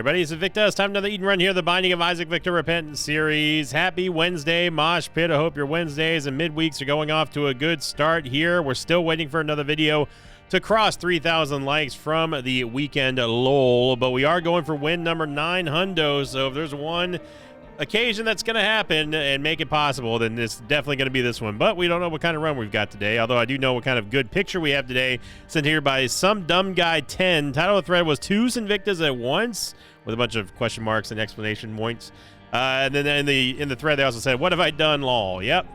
Everybody, it's Invicta. It's time for another Eat and Run here, the Binding of Isaac Victor Repentance series. Happy Wednesday, Mosh Pit. I hope your Wednesdays and midweeks are going off to a good start here. We're still waiting for another video to cross 3,000 likes from the weekend lull, but we are going for win number 9 hundo. So if there's one occasion that's going to happen and make it possible, then it's definitely going to be this one. But we don't know what kind of run we've got today, although I do know what kind of good picture we have today, sent here by Some Dumb Guy 10. Title of the thread was 2 Invictas at once, with a bunch of question marks and exclamation points. And then in the thread they also said, "What have I done, lol?" Yep,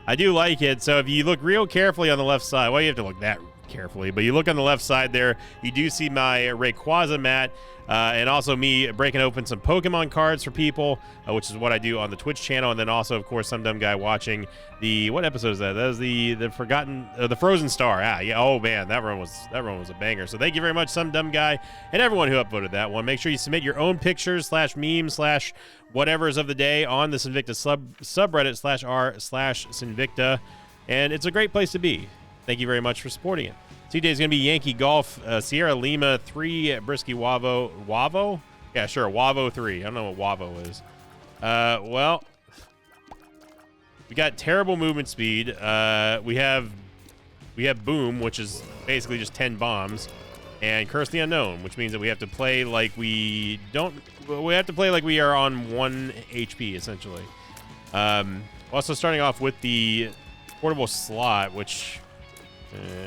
I do like it. So if you look real carefully on the left side, well, you have to look that carefully, but you look on the left side there, you do see my Rayquaza mat, and also me breaking open some Pokemon cards for people, which is what I do on the Twitch channel. And then also, of course, Some Dumb Guy watching the, what episode is that? That was the Forgotten, the Frozen Star. Yeah. Oh man, that run was a banger. So thank you very much, Some Dumb Guy, and everyone who upvoted that one. Make sure you submit your own pictures / memes / whatever's of the day on the Sinvicta subreddit /r/Sinvicta, and it's a great place to be. Thank you very much for supporting it. TJ is going to be Yankee Golf, Sierra Lima 3, Brisky Wavo? Yeah, sure, Wavo 3. I don't know what Wavo is. Well, we got terrible movement speed. We have Boom, which is basically just 10 bombs, and Curse the Unknown, which means that we have to play like we are on 1 HP, essentially. Also starting off with the portable slot, which...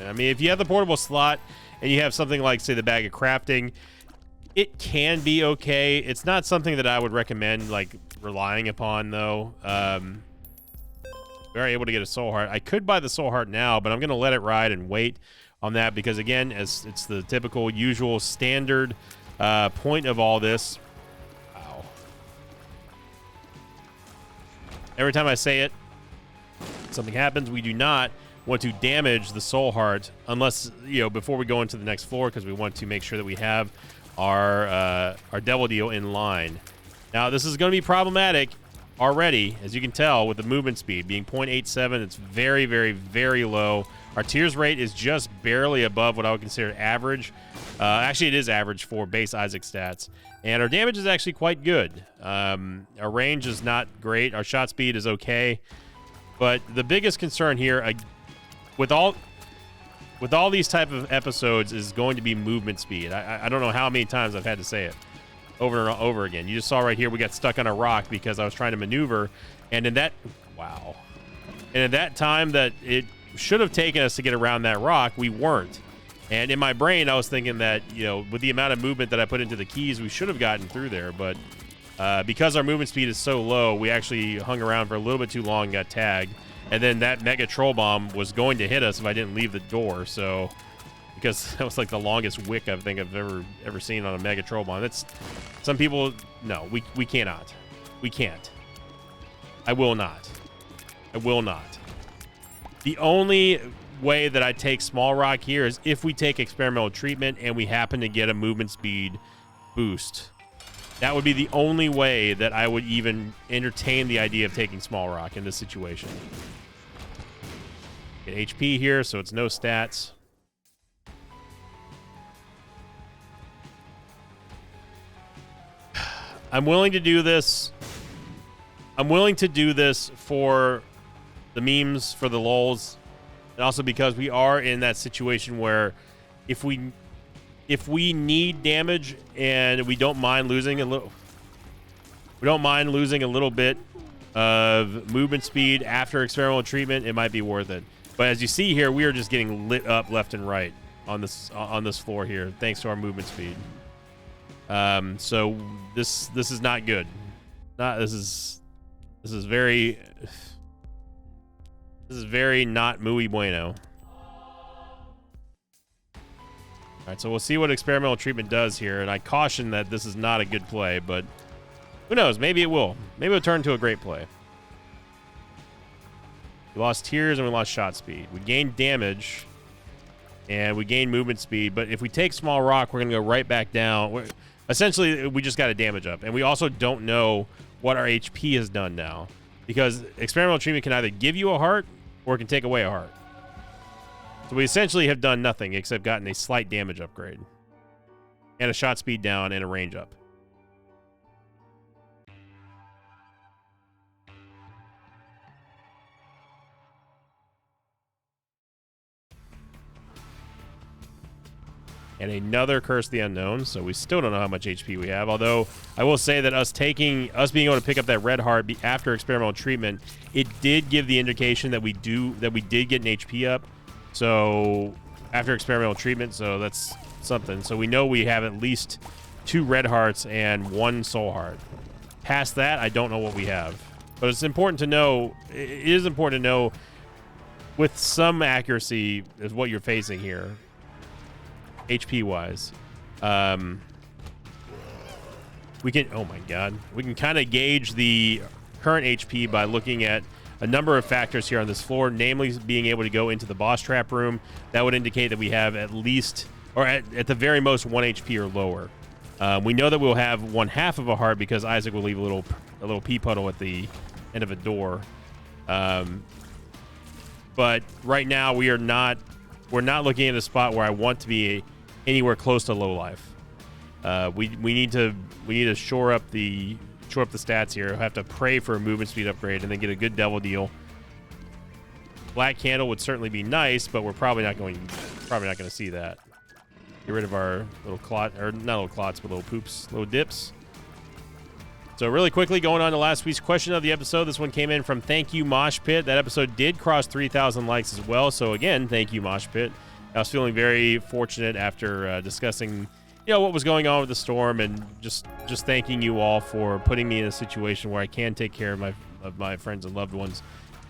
I mean, if you have the portable slot and you have something like, say, the Bag of Crafting, it can be okay. It's not something that I would recommend, like, relying upon, though. We are able to get a Soul Heart. I could buy the Soul Heart now, but I'm going to let it ride and wait on that because, again, as it's the typical, usual, standard point of all this. Wow. Every time I say it, something happens. We do not want to damage the Soul Heart unless, before we go into the next floor, because we want to make sure that we have our Devil Deal in line. Now, this is going to be problematic already, as you can tell, with the movement speed being 0.87. It's very, very, very low. Our tears rate is just barely above what I would consider average. Actually, it is average for base Isaac stats. And our damage is actually quite good. Our range is not great. Our shot speed is okay. But the biggest concern here, with all these type of episodes, is going to be movement speed. I don't know how many times I've had to say it over and over again. You just saw right here we got stuck on a rock because I was trying to maneuver, and in that time that it should have taken us to get around that rock, we weren't. And in my brain I was thinking that, with the amount of movement that I put into the keys, we should have gotten through there, but because our movement speed is so low, we actually hung around for a little bit too long and got tagged. And then that Mega Troll Bomb was going to hit us if I didn't leave the door. So, because that was like the longest wick I think I've ever seen on a Mega Troll Bomb. That's, some people, no, we cannot. We can't. I will not. I will not. The only way that I take Small Rock here is if we take Experimental Treatment and we happen to get a movement speed boost. That would be the only way that I would even entertain the idea of taking Small Rock in this situation. Get HP here, so it's no stats. I'm willing to do this. I'm willing to do this for the memes, for the lulz, and also because we are in that situation where if we need damage and we don't mind losing a little bit of movement speed after experimental treatment, it might be worth it. But as you see here, we are just getting lit up left and right on this floor here, thanks to our movement speed. So this is not good. This is very not muy bueno. All right, so we'll see what experimental treatment does here, and I caution that this is not a good play, but who knows? Maybe it will. Maybe it'll turn into a great play. We lost tears and we lost shot speed. We gained damage and we gained movement speed, but if we take Small Rock, we're going to go right back down. Essentially, we just got a damage up, and we also don't know what our HP has done now, because experimental treatment can either give you a heart or it can take away a heart. So we essentially have done nothing except gotten a slight damage upgrade and a shot speed down and a range up. and another Curse of the Unknown. So we still don't know how much HP we have. Although I will say that us being able to pick up that red heart after experimental treatment, it did give the indication that we did get an HP up. So after experimental treatment, so that's something. So we know we have at least 2 red hearts and 1 soul heart. Past that, I don't know what we have. But it's important to know. It is important to know with some accuracy is what you're facing here, HP wise. We can. Oh my God, we can kind of gauge the current HP by looking at a number of factors here on this floor, namely being able to go into the boss trap room. That would indicate that we have at least, or at the very most, 1 HP or lower. We know that we'll have 1/2 of a heart because Isaac will leave a little pee puddle at the end of a door. But right now we're not looking at a spot where I want to be anywhere close to low life. We need to shore up the stats here. We'll have to pray for a movement speed upgrade and then get a good devil deal. Black candle would certainly be nice, but we're probably not going to see that. Get rid of our little clot, or not little clots, but little poops, little dips. So really quickly, going on to last week's question of the episode. This one came in from Thank You Mosh Pit. That episode did cross 3,000 likes as well. So again, thank you Mosh Pit. I was feeling very fortunate after discussing, what was going on with the storm, and just thanking you all for putting me in a situation where I can take care of my friends and loved ones.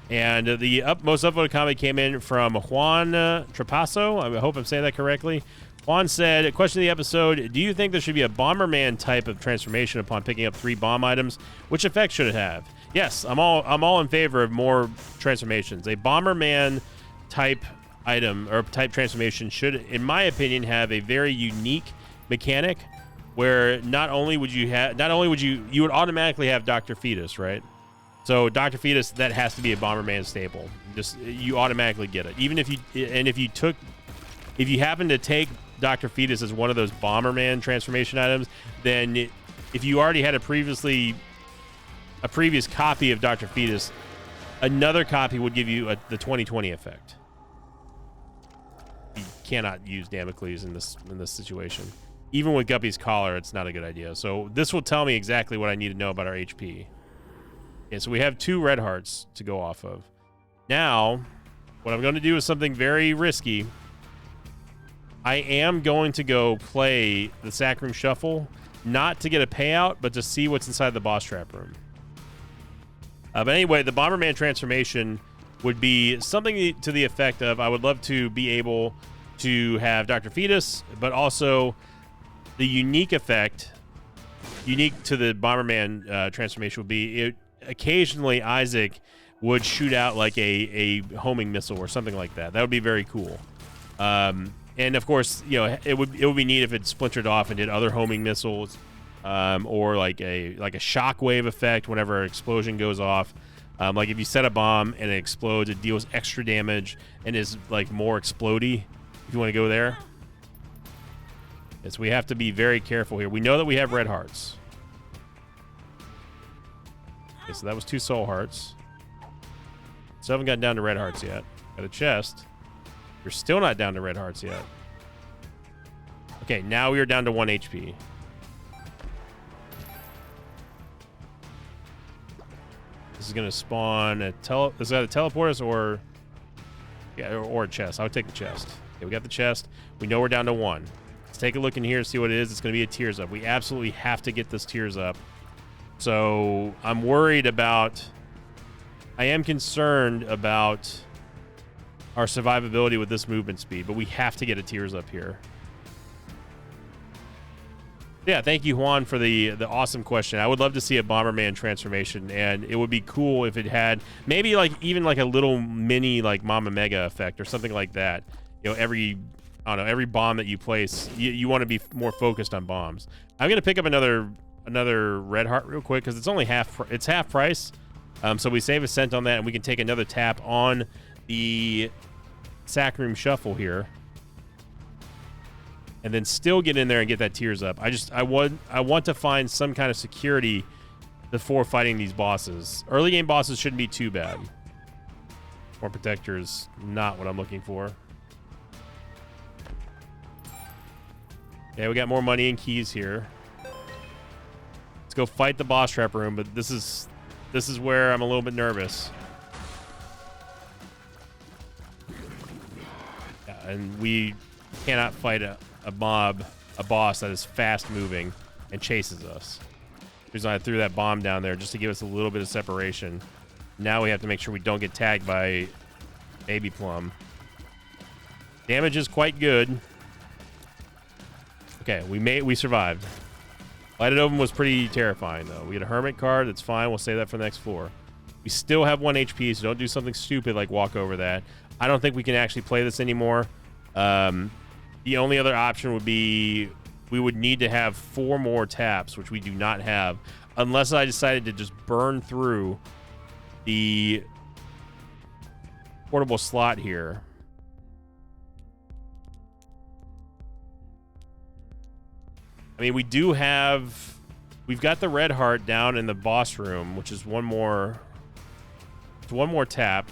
And the most upvoted comment came in from Juan Trapasso. I hope I'm saying that correctly. Juan said, question of the episode, do you think there should be a Bomberman type of transformation upon picking up 3 bomb items? Which effect should it have? Yes, I'm all in favor of more transformations. A Bomberman type item or type transformation should, in my opinion, have a very unique mechanic where not only would you would automatically have Dr. Fetus, right? So Dr. Fetus, that has to be a Bomberman staple. Just you automatically get it. Even if you happen to take Dr. Fetus as one of those Bomberman transformation items, then if you already had a previous copy of Dr. Fetus, another copy would give you the 2020 effect. You cannot use Damocles in this situation. Even with Guppy's collar, it's not a good idea. So this will tell me exactly what I need to know about our HP. Okay, so we have 2 red hearts to go off of. Now, what I'm going to do is something very risky. I am going to go play the Sack Room Shuffle, not to get a payout, but to see what's inside the boss trap room. But anyway, the Bomberman transformation would be something to the effect of, I would love to be able to have Dr. Fetus, but also the unique effect, unique to the Bomberman transformation would be, occasionally Isaac would shoot out like a homing missile or something like that. That would be very cool. And of course, it would be neat if it splintered off and did other homing missiles, or like a shockwave effect whenever an explosion goes off. Like if you set a bomb and it explodes, it deals extra damage and is like more explodey. If you want to go there, yes, we have to be very careful here. We know that we have red hearts. Okay, so that was 2 soul hearts. So I haven't gotten down to red hearts yet. Got a chest. You're still not down to red hearts yet. Okay, now we are down to 1 HP. This is going to spawn is that a teleport us or a chest? I would take the chest. Okay, we got the chest. We know we're down to 1. Let's take a look in here and see what it is. It's going to be a Tears Up. We absolutely have to get this Tears Up. So I'm worried about... I am concerned about our survivability with this movement speed, but we have to get a Tears Up here. Yeah, thank you, Juan, for the awesome question. I would love to see a Bomberman transformation, and it would be cool if it had maybe even a little mini Mama Mega effect or something like that. Every bomb that you place, you want to be more focused on bombs. I'm gonna pick up another red heart real quick because it's only half price. So we save a cent on that, and we can take another tap on the Sack Room Shuffle here, and then still get in there and get that Tears Up. I want to find some kind of security before fighting these bosses. Early game bosses shouldn't be too bad. More Protector is not what I'm looking for. Okay, we got more money and keys here. Let's go fight the boss trap room, but this is where I'm a little bit nervous. Yeah, and we cannot fight a boss that is fast moving and chases us. The reason I threw that bomb down there just to give us a little bit of separation. Now we have to make sure we don't get tagged by Baby Plum. Damage is quite good. Okay, we survived. Light It Open was pretty terrifying, though. We had a Hermit card. That's fine. We'll save that for the next floor. We still have 1 HP, so don't do something stupid like walk over that. I don't think we can actually play this anymore. The only other option would be we would need to have 4 more taps, which we do not have, unless I decided to just burn through the portable slot here. I mean, we've got the red heart down in the boss room, which is one more tap.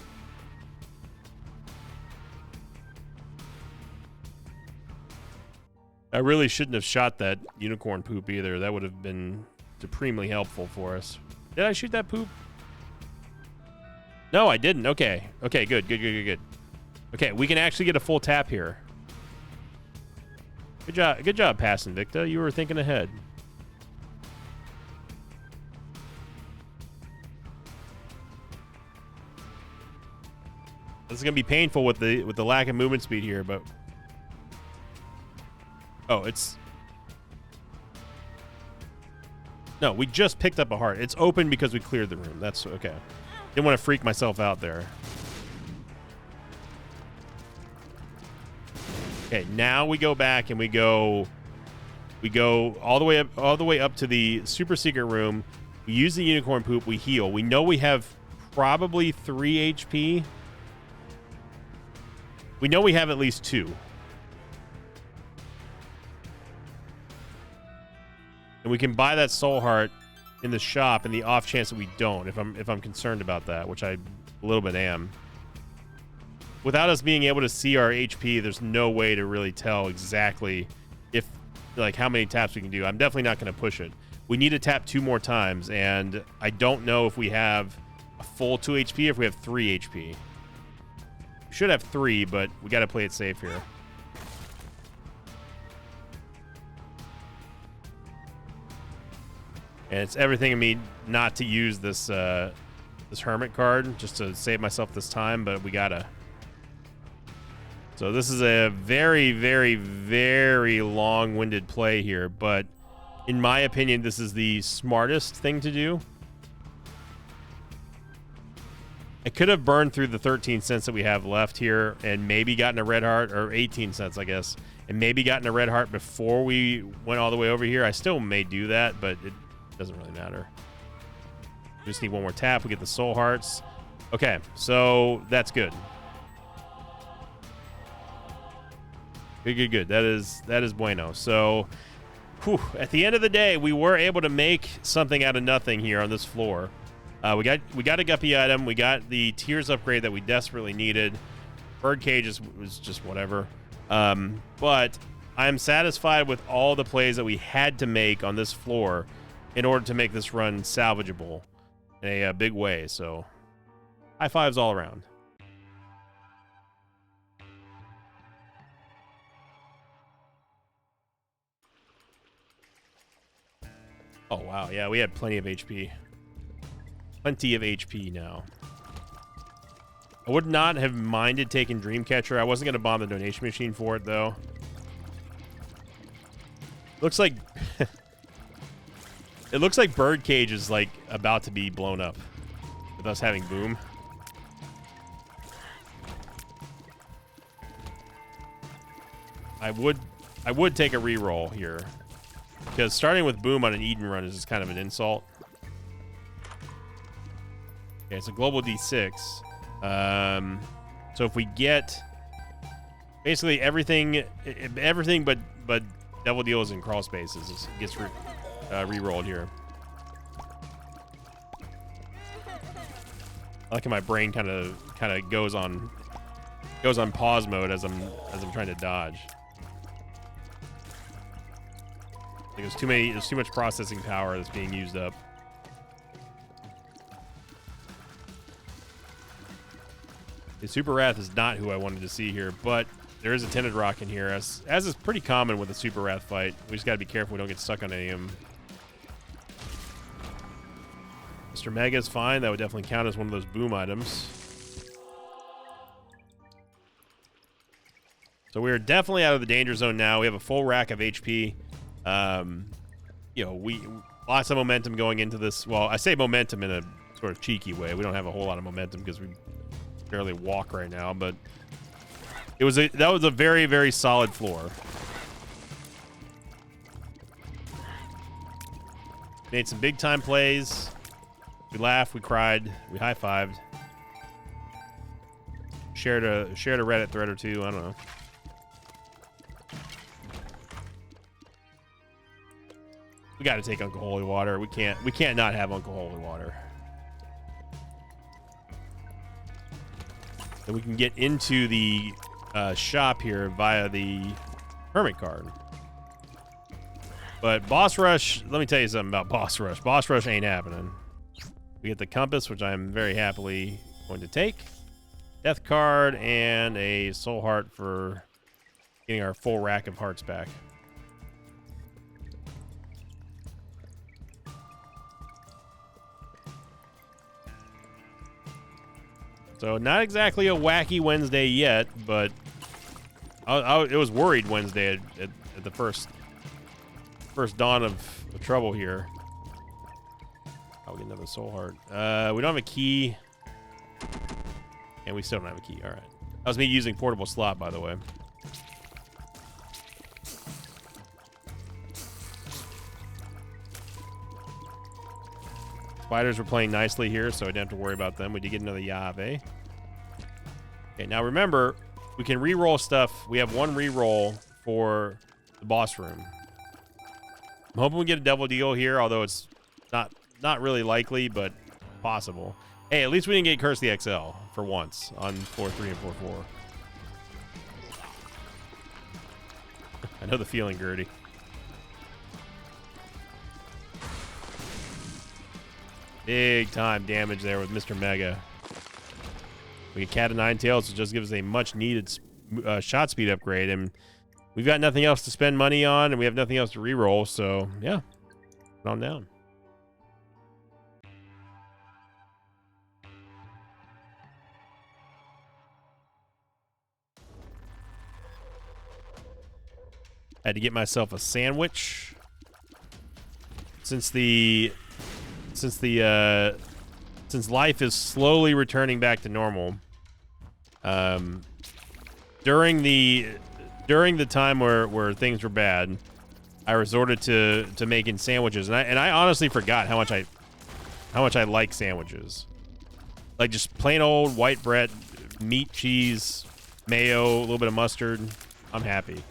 I really shouldn't have shot that unicorn poop either. That would have been supremely helpful for us. Did I shoot that poop? No, I didn't. Okay. Okay, good. Okay, we can actually get a full tap here. Good job passing, Victa. You were thinking ahead. This is gonna be painful with the lack of movement speed here, but no, we just picked up a heart. It's open because we cleared the room. That's okay. Didn't want to freak myself out there. Okay, now we go back and we go all the way up to the super secret room. We use the unicorn poop, we heal. We know we have probably 3 HP. We know we have at least 2. And we can buy that soul heart in the shop in the off chance that we don't, if I'm concerned about that, which I a little bit am. Without us being able to see our HP, there's no way to really tell exactly how many taps we can do. I'm definitely not going to push it. We need to tap 2 more times, and I don't know if we have a full 2 HP or if we have 3 HP. We should have 3, but we got to play it safe here. And it's everything in me not to use this this hermit card just to save myself this time, but we gotta. So this is a very, very, very long-winded play here, but in my opinion, this is the smartest thing to do. I could have burned through the 13 cents that we have left here and maybe gotten a red heart, or 18 cents, I guess, and maybe gotten a red heart before we went all the way over here. I still may do that, but it doesn't really matter. Just need 1 more tap. We get the soul hearts. Okay, so that's good. Good. That is bueno. So, at the end of the day, we were able to make something out of nothing here on this floor. We got a guppy item. We got the tears upgrade that we desperately needed. Birdcage was just whatever. But I'm satisfied with all the plays that we had to make on this floor in order to make this run salvageable in a big way. So, high fives all around. Oh, wow. Yeah, we had plenty of HP. Plenty of HP now. I would not have minded taking Dreamcatcher. I wasn't going to bomb the donation machine for it, though. Looks like... It looks like Birdcage is, like, about to be blown up with us having Boom. I would take a reroll here. Because starting with Boom on an Eden run is just kind of an insult. Okay, it's a global D6. So if we get basically everything but Devil Deals and Crawl Spaces gets re-rolled here. I like how my brain kind of goes on pause mode as I'm trying to dodge. Like there's too much processing power that's being used up. The Super Wrath is not who I wanted to see here, but there is a Tinted Rock in here, as is pretty common with a Super Wrath fight. We just got to be careful we don't get stuck on any of them. Mr. Mega is fine. That would definitely count as one of those boom items. So we're definitely out of the danger zone now. We have a full rack of HP. You know, lots of momentum going into this. Well, I say momentum in a sort of cheeky way. We don't have a whole lot of momentum because we barely walk right now, but that was a very, very solid floor. Made some big time plays. We laughed, we cried, we high-fived. Shared a Reddit thread or two, I don't know. We got to take Uncle Holy Water. We can't not have Uncle Holy Water. And we can get into the shop here via the Hermit card. But Boss Rush, let me tell you something about Boss Rush. Boss Rush ain't happening. We get the Compass, which I'm very happily going to take. Death card and a Soul Heart for getting our full rack of hearts back. So not exactly a wacky Wednesday yet, but it was worried Wednesday at the first dawn of trouble here. I'll get another Soul Heart. We don't have a key, and we still don't have a key. All right, that was me using portable slot, by the way. Spiders were playing nicely here, so I didn't have to worry about them. We did get another Yave. Okay, now remember, we can re-roll stuff. We have one re-roll for the boss room. I'm hoping we get a double deal here, although it's not really likely, but possible. Hey, at least we didn't get Curse the XL for once on 4-3 and 4-4. I know the feeling, Gertie. Big time damage there with Mr. Mega. We get Cat of Nine Tails, so it just gives us a much needed shot speed upgrade, and we've got nothing else to spend money on, and we have nothing else to reroll, so yeah, put on down. Had to get myself a sandwich since life is slowly returning back to normal. During the time where things were bad, I resorted to making sandwiches, and I honestly forgot how much I like sandwiches. Like just plain old white bread, meat, cheese, mayo, a little bit of mustard. I'm happy.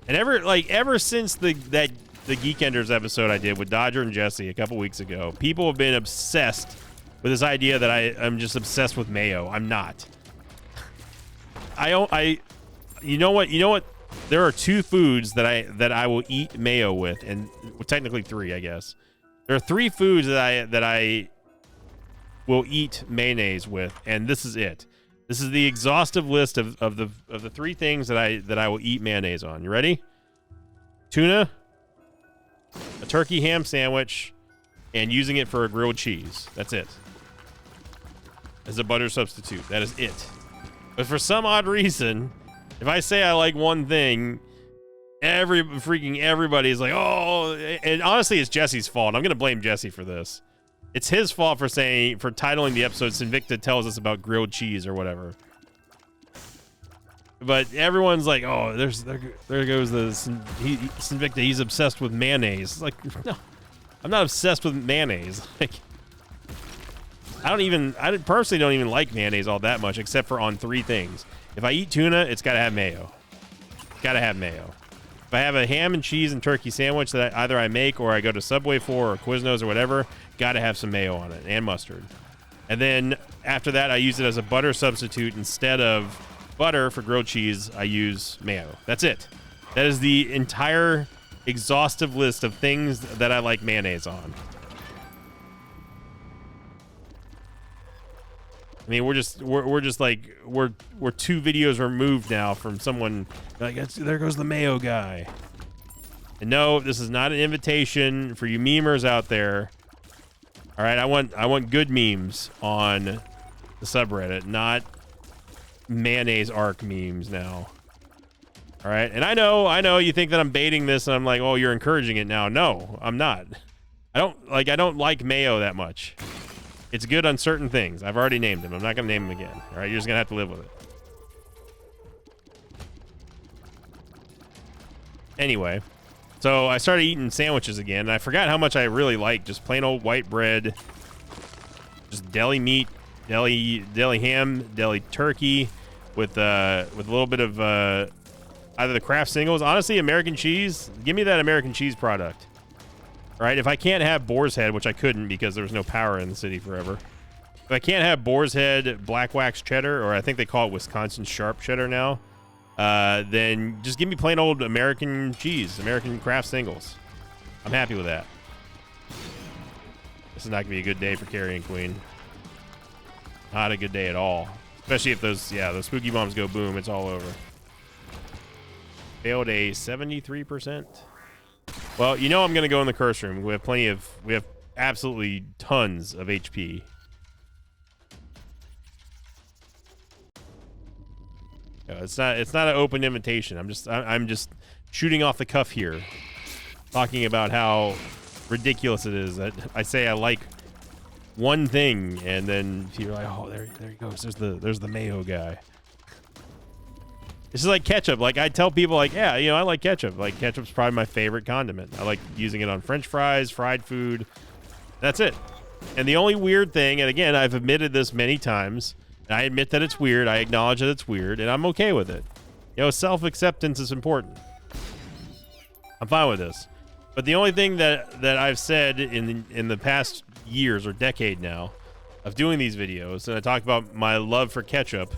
And ever since the Geekenders episode I did with Dodger and Jesse a couple weeks ago, people have been obsessed with this idea that I'm just obsessed with mayo. I'm not. You know what? There are two foods that I will eat mayo with, and well, technically three, I guess. There are three foods that I will eat mayonnaise with, and this is it. This is the exhaustive list of the three things that I will eat mayonnaise on. You ready? Tuna, a turkey ham sandwich, and using it for a grilled cheese. That's it. As a butter substitute. That is it. But for some odd reason, if I say I like one thing, everybody's like, oh, and honestly, it's Jesse's fault. I'm going to blame Jesse for this. It's his fault for titling the episode Sinvicta tells us about grilled cheese or whatever. But everyone's like, oh, there goes the Sinvicta. He's obsessed with mayonnaise. Like, no, I'm not obsessed with mayonnaise. Like, I personally don't even like mayonnaise all that much, except for on three things. If I eat tuna, it's got to have mayo. Got to have mayo. If I have a ham and cheese and turkey sandwich that either I make or I go to Subway for or Quiznos or whatever, got to have some mayo on it and mustard. And then after that, I use it as a butter substitute. Instead of butter for grilled cheese, I use mayo. That's it. That is the entire exhaustive list of things that I like mayonnaise on. I mean, we're just like we're 2 videos removed now from someone like, there goes the mayo guy. And no, this is not an invitation for you memers out there. All right, I want good memes on the subreddit, not mayonnaise arc memes now. All right, and I know you think that I'm baiting this, and I'm like, oh, you're encouraging it now. No, I'm not. I don't like mayo that much. It's good on certain things. I've already named them. I'm not gonna name them again. All right, you're just gonna have to live with it. Anyway, so I started eating sandwiches again, and I forgot how much I really like just plain old white bread, just deli meat, deli ham, deli turkey, with a little bit of either the Kraft singles. Honestly, American cheese. Give me that American cheese product. Right? If I can't have Boar's Head, which I couldn't because there was no power in the city forever. If I can't have Boar's Head black wax cheddar, or I think they call it Wisconsin sharp cheddar now, then just give me plain old American cheese, American Kraft singles. I'm happy with that. This is not going to be a good day for Carrion Queen. Not a good day at all. Especially if those spooky bombs go boom, it's all over. Failed a 73%. Well, you know I'm going to go in the curse room. We have absolutely tons of HP. It's not an open invitation. I'm just shooting off the cuff here, talking about how ridiculous it is that I say I like one thing, and then you're like, oh, there he goes. There's the mayo guy. This is like ketchup. Like, I tell people, like, yeah, I like ketchup. Like, ketchup's probably my favorite condiment. I like using it on French fries, fried food. That's it. And the only weird thing, and again, I've admitted this many times, and I admit that it's weird. I acknowledge that it's weird, and I'm okay with it. Self-acceptance is important. I'm fine with this. But the only thing that I've said in the past years or decade now of doing these videos, and I talk about my love for ketchup,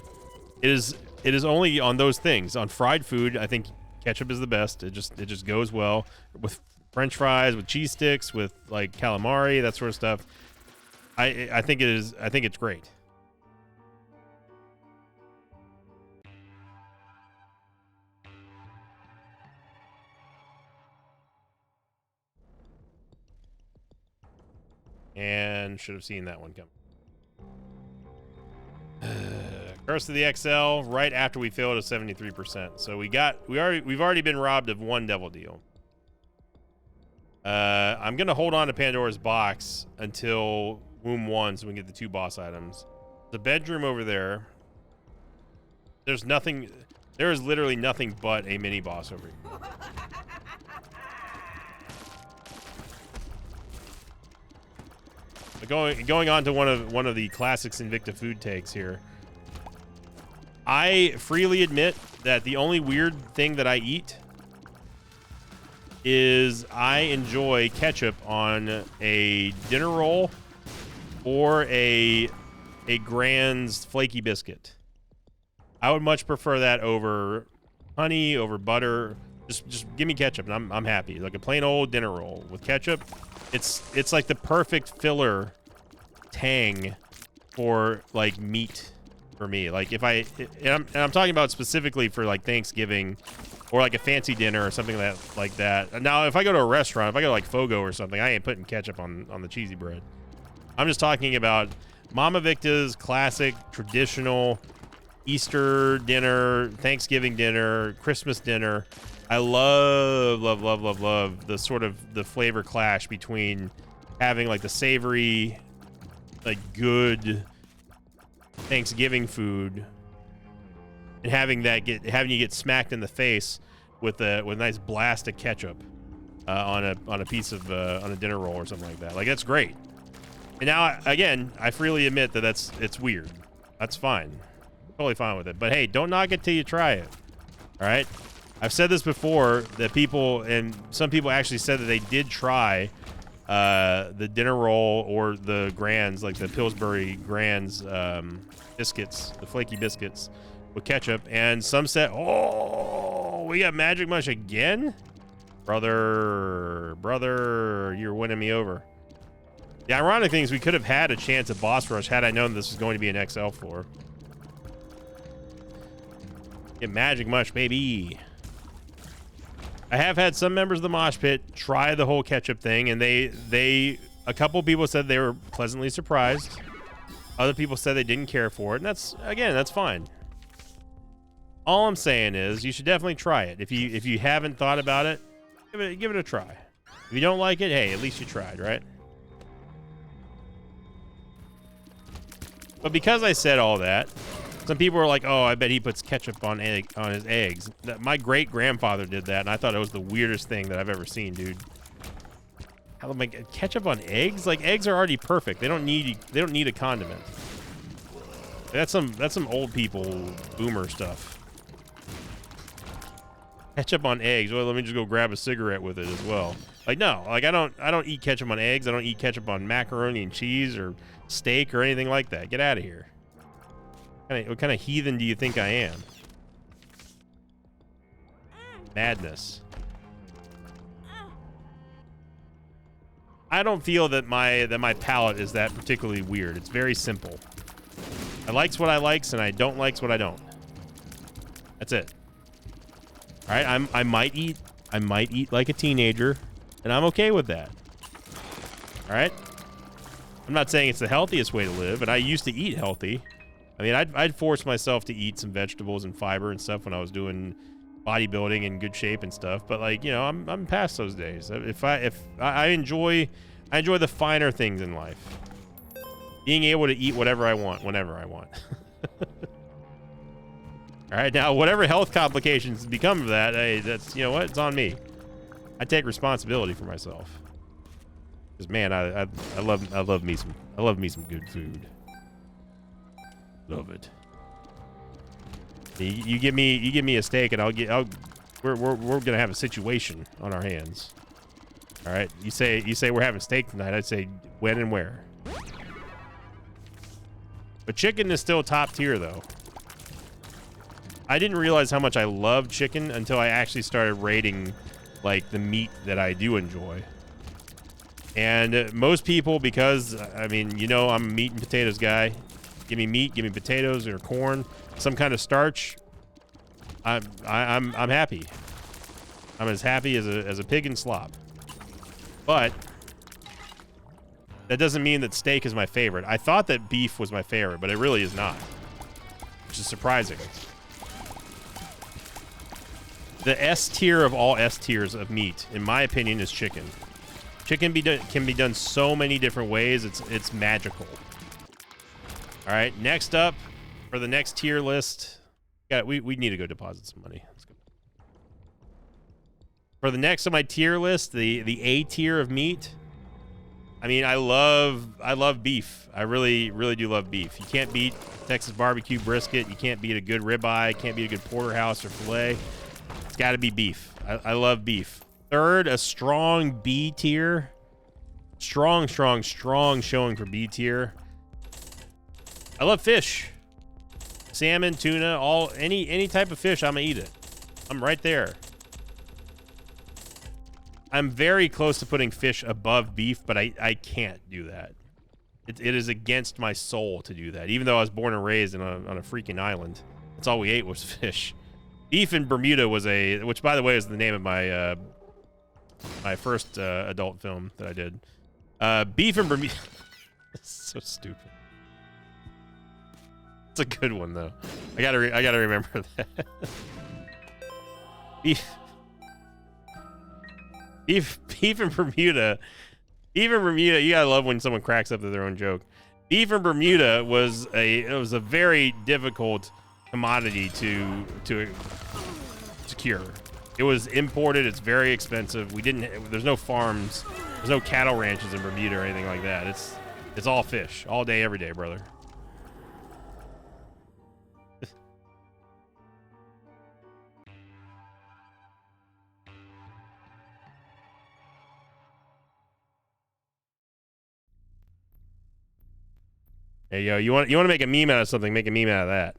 it is only on those things. On fried food, I think ketchup is the best. It just goes well with French fries, with cheese sticks, with like calamari, that sort of stuff. I think it's great. And should have seen that one come. Curse of the XL right after we failed at 73%. So we've already been robbed of one devil deal. I'm gonna hold on to Pandora's box until Womb 1 so we can get the 2 boss items. The bedroom over there. There is literally nothing but a mini boss over here. But going on to one of the classics Invicta food takes here. I freely admit that the only weird thing that I eat is I enjoy ketchup on a dinner roll or a Grand's flaky biscuit. I would much prefer that over honey, over butter. Just give me ketchup and I'm happy. Like a plain old dinner roll with ketchup. It's like the perfect filler tang for like meat for me. Like if I'm talking about specifically for like Thanksgiving or like a fancy dinner or something like that. Now, if I go to a restaurant, if I go to like Fogo or something, I ain't putting ketchup on the cheesy bread. I'm just talking about Mama Victa's classic traditional Easter dinner, Thanksgiving dinner, Christmas dinner. I love the sort of the flavor clash between having like the savory, like good Thanksgiving food and having you get smacked in the face with a nice blast of ketchup on a piece of on a dinner roll or something like that. Like, that's great. And now again, I freely admit that it's weird. That's fine. Totally fine with it. But hey, don't knock it till you try it. All right? I've said this before that some people actually said that they did try the dinner roll or the Grands, like the Pillsbury Grands biscuits, the flaky biscuits with ketchup, and some said, oh, we got Magic Mush again? Brother, you're winning me over. The ironic thing is we could have had a chance at boss rush had I known this was going to be an XL floor. Get Magic Mush, baby. I have had some members of the mosh pit try the whole ketchup thing, and a couple people said they were pleasantly surprised. Other people said they didn't care for it, and that's fine. All I'm saying is you should definitely try it. If you haven't thought about it, give it a try. If you don't like it, hey, at least you tried, right? But because I said all that, some people were like, "Oh, I bet he puts ketchup on his eggs." My great grandfather did that, and I thought it was the weirdest thing that I've ever seen, dude. How am I ketchup on eggs? Like, eggs are already perfect. They don't need a condiment. That's some old people boomer stuff. Ketchup on eggs. Well, let me just go grab a cigarette with it as well. Like, no, like I don't eat ketchup on eggs. I don't eat ketchup on macaroni and cheese or steak or anything like that. Get out of here. What kind of heathen do you think I am? Madness. I don't feel that my palate is that particularly weird. It's very simple. I likes what I likes and I don't likes what I don't. That's it. All right, I might eat like a teenager, and I'm okay with that. All right. I'm not saying it's the healthiest way to live, and I used to eat healthy. I mean, I'd force myself to eat some vegetables and fiber and stuff when I was doing bodybuilding in good shape and stuff. But like, you know, I'm past those days. If I enjoy the finer things in life, being able to eat whatever I want whenever I want. All right, now whatever health complications become of that, hey, that's, you know what, it's on me. I take responsibility for myself. Because man, I love me some good food. Love it. You give me a steak and we're gonna have a situation on our hands. All right, you say we're having steak tonight. I'd say when and where. But chicken is still top tier though. I didn't realize how much I love chicken until I actually started rating like the meat that I do enjoy. And most people, because I mean, you know, I'm a meat and potatoes guy. Give me meat, give me potatoes or corn, some kind of starch. I'm happy. I'm as happy as a pig in slop. But that doesn't mean that steak is my favorite. I thought that beef was my favorite, but it really is not, which is surprising. The S tier of all S tiers of meat, in my opinion, is chicken. Chicken can be done so many different ways. It's magical. All right, next up for the next tier list, we need to go deposit some money. Let's go. For the next on my tier list, the A tier of meat. I mean, I love beef. I really do love beef. You can't beat Texas barbecue brisket. You can't beat a good ribeye. Can't beat a good porterhouse or filet. It's got to be beef. I love beef. Third, a strong B tier. Strong showing for B tier. I love fish. Salmon, tuna, any type of fish, I'm gonna eat it. I'm right there. I'm very close to putting fish above beef, but I can't do that. It is against my soul to do that. Even though I was born and raised on a freaking island, that's all we ate was fish. Beef in Bermuda was which by the way is the name of my my first adult film that I did. Beef in Bermuda. So stupid. It's a good one though. I gotta remember that. Beef in Bermuda. Beef in Bermuda. You gotta love when someone cracks up to their own joke. Beef in Bermuda was a very difficult commodity to secure. It was imported. It's very expensive. There's no farms. There's no cattle ranches in Bermuda or anything like that. It's all fish, all day, every day, brother. Hey, yo, you want to make a meme out of something? Make a meme out of that.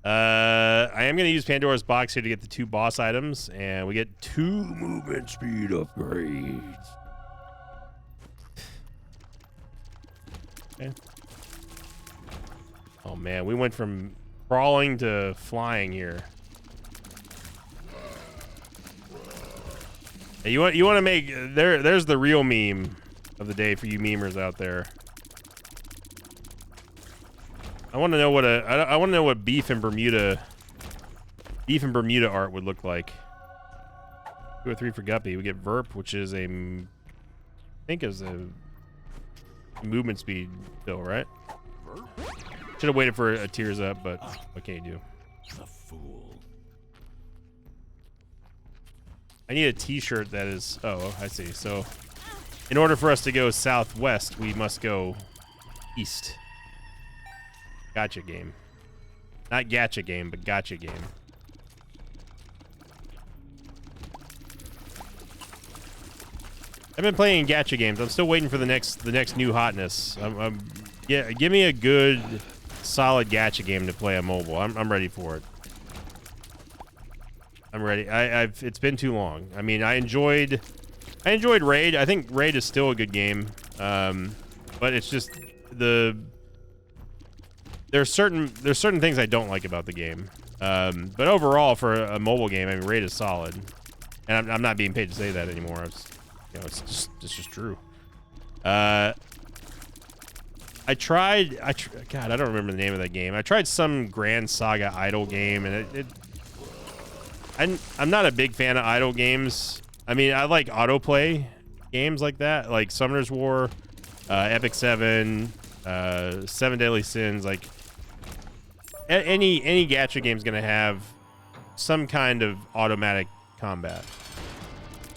I am going to use Pandora's box here to get the 2 boss items, and we get 2 movement speed upgrades. Okay. Oh man, we went from crawling to flying here. Hey, you want to make there's the real meme of the day for you memers out there. I want to know what I want to know what beef in Bermuda art would look like. 2 or 3 for Guppy. We get Verp, which is I think is a movement speed still, right? Should have waited for a tears up, but what can you do? The fool. I need a t-shirt that is, oh, I see. So in order for us to go southwest, we must go east. Gotcha game. Not gacha game, but gotcha game. I've been playing gacha games. I'm still waiting for the next new hotness. Yeah, give me a good, solid gacha game to play on mobile. I'm ready for it. I'm ready. It's been too long. I mean, I enjoyed Raid. I think Raid is still a good game, but it's just there's certain things I don't like about the game. But overall, for a mobile game, I mean, Raid is solid, and I'm not being paid to say that anymore. It's just true. God, I don't remember the name of that game. I tried some Grand Saga Idol game, and I'm not a big fan of idle games. I mean, I like autoplay games like that, like Summoner's War, Epic 7, 7 Deadly Sins. Like any gacha game's gonna have some kind of automatic combat.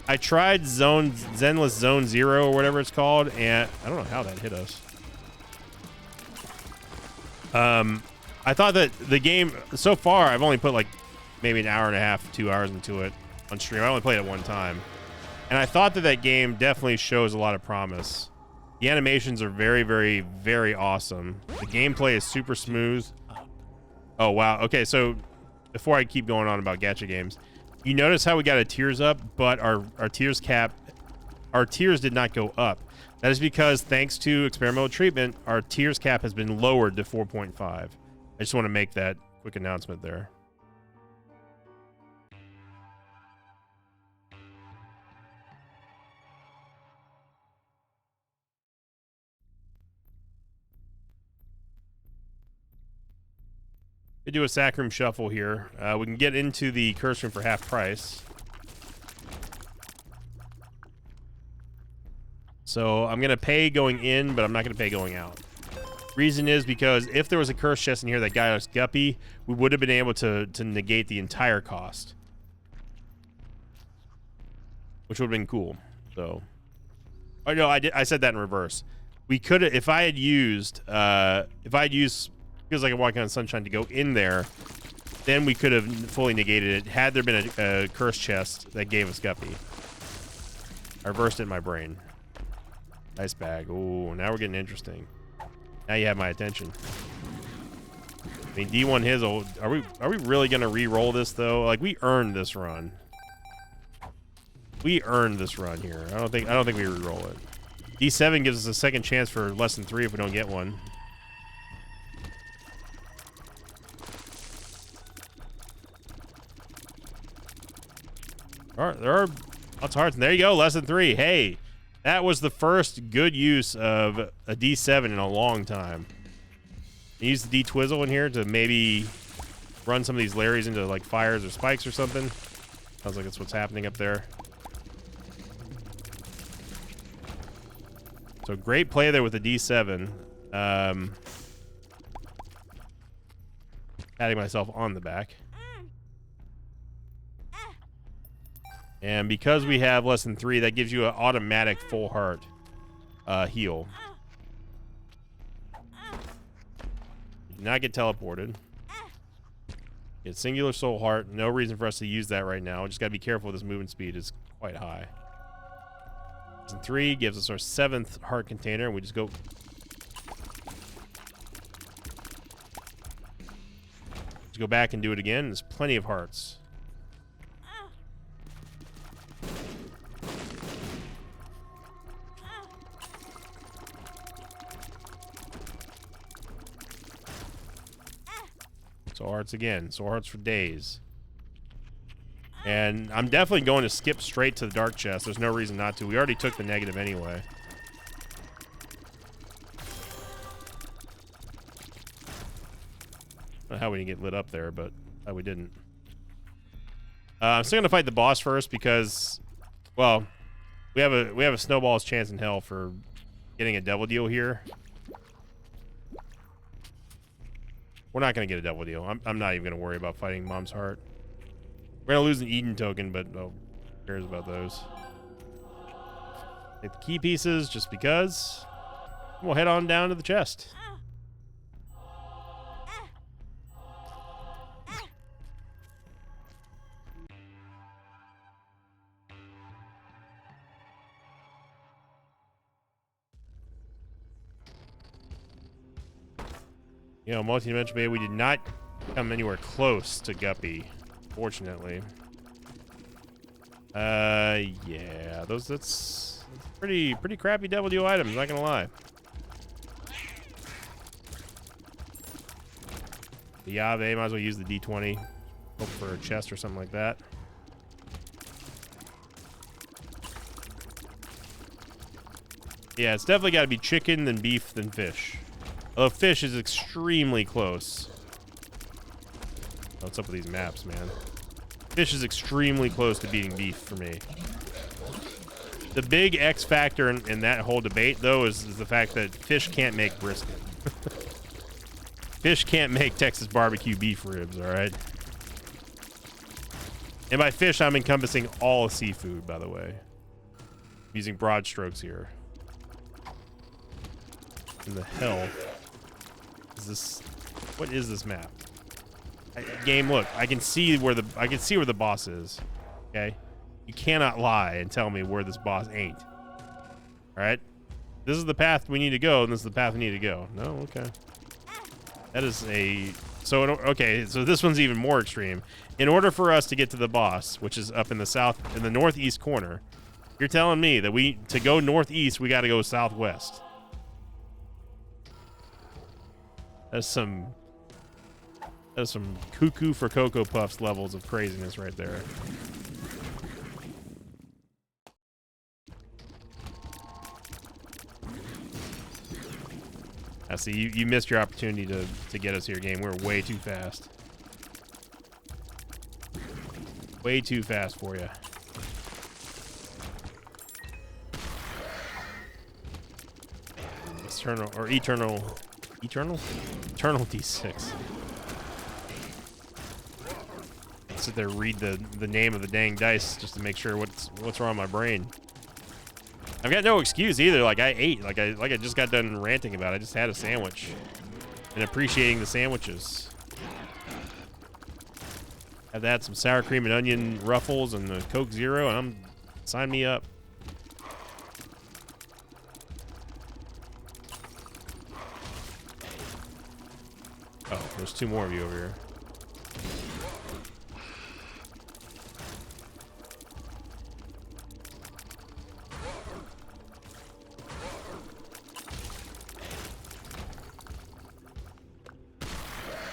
I tried Zenless Zone Zero or whatever it's called, and I don't know how that hit us. I thought that the game so far, I've only put like maybe an hour and a half, 2 hours into it on stream. I only played it one time, and I thought that game definitely shows a lot of promise. The animations are very, very, very awesome. The gameplay is super smooth. Oh wow. Okay, so before I keep going on about gacha games, you notice how we got a tears up, but our tears did not go up. That is because, thanks to experimental treatment, our tears cap has been lowered to 4.5. I just want to make that quick announcement there. We do a sack room shuffle here. We can get into the curse room for half price. So I'm going to pay going in, but I'm not going to pay going out. Reason is because if there was a curse chest in here that got us Guppy, we would have been able to negate the entire cost, which would have been cool. So, oh no, I said that in reverse. We could have, if I had used Feels Like I'm Walking on Sunshine to go in there, then we could have fully negated it had there been a curse chest that gave us Guppy. I reversed it in my brain. Nice bag. Ooh, now we're getting interesting. Now you have my attention. I mean, D1 Hizzle. Are we really gonna re-roll this though? Like, we earned this run. We earned this run here. I don't think we re-roll it. D7 gives us a second chance for less than 3 if we don't get one. All right, there are lots of hearts. And there you go, less than 3. Hey, that was the first good use of a D7 in a long time. Use the D-Twizzle in here to maybe run some of these Larrys into like fires or spikes or something. Sounds like that's what's happening up there. So great play there with the D7. Patting myself on the back. And because we have less than 3, that gives you an automatic full heart heal. You do not get teleported. Get singular soul heart. No reason for us to use that right now. Just got to be careful. This movement speed is quite high. Less than 3 gives us our 7th heart container, and we just go go back and do it again. There's plenty of hearts. So hearts again. So hearts for days. And I'm definitely going to skip straight to the dark chest. There's no reason not to. We already took the negative anyway. I don't know how we didn't get lit up there, but we didn't. I'm still gonna fight the boss first because, well, we have a snowball's chance in hell for getting a devil deal here. We're not gonna get a devil deal. I'm not even gonna worry about fighting Mom's Heart. We're gonna lose an Eden token, but who cares about those? Take the key pieces just because. We'll head on down to the chest. You know, multi-dimensional bay, we did not come anywhere close to Guppy, fortunately. Yeah, that's pretty crappy devil deal items, not gonna lie. The Yave, might as well use the D20. Hope for a chest or something like that. Yeah, it's definitely got to be chicken, then beef, then fish. Although fish is extremely close. What's up with these maps, man? Fish is extremely close to beating beef for me. The big X factor in that whole debate, though, is the fact that fish can't make brisket. Fish can't make Texas barbecue beef ribs, all right? And by fish, I'm encompassing all seafood, by the way. I'm using broad strokes here. In the hell is this? What is this map? Game, look, I can see where the boss is. Okay, you cannot lie and tell me where this boss ain't. All right, this is the path we need to go, and this is the path we need to go. No, okay. That is a okay. So this one's even more extreme. In order for us to get to the boss, which is up in the northeast corner, you're telling me that to go northeast, we got to go southwest. That's some cuckoo for Cocoa Puffs levels of craziness right there. I see you missed your opportunity to get us here, game. We're way too fast. Way too fast for you. Eternal D6. Sit there, read the name of the dang dice just to make sure what's wrong with my brain. I've got no excuse either. Like I ate, like I just got done ranting about it. I just had a sandwich and appreciating the sandwiches. I've had some sour cream and onion ruffles and a Coke Zero, and sign me up. Oh, there's two more of you over here.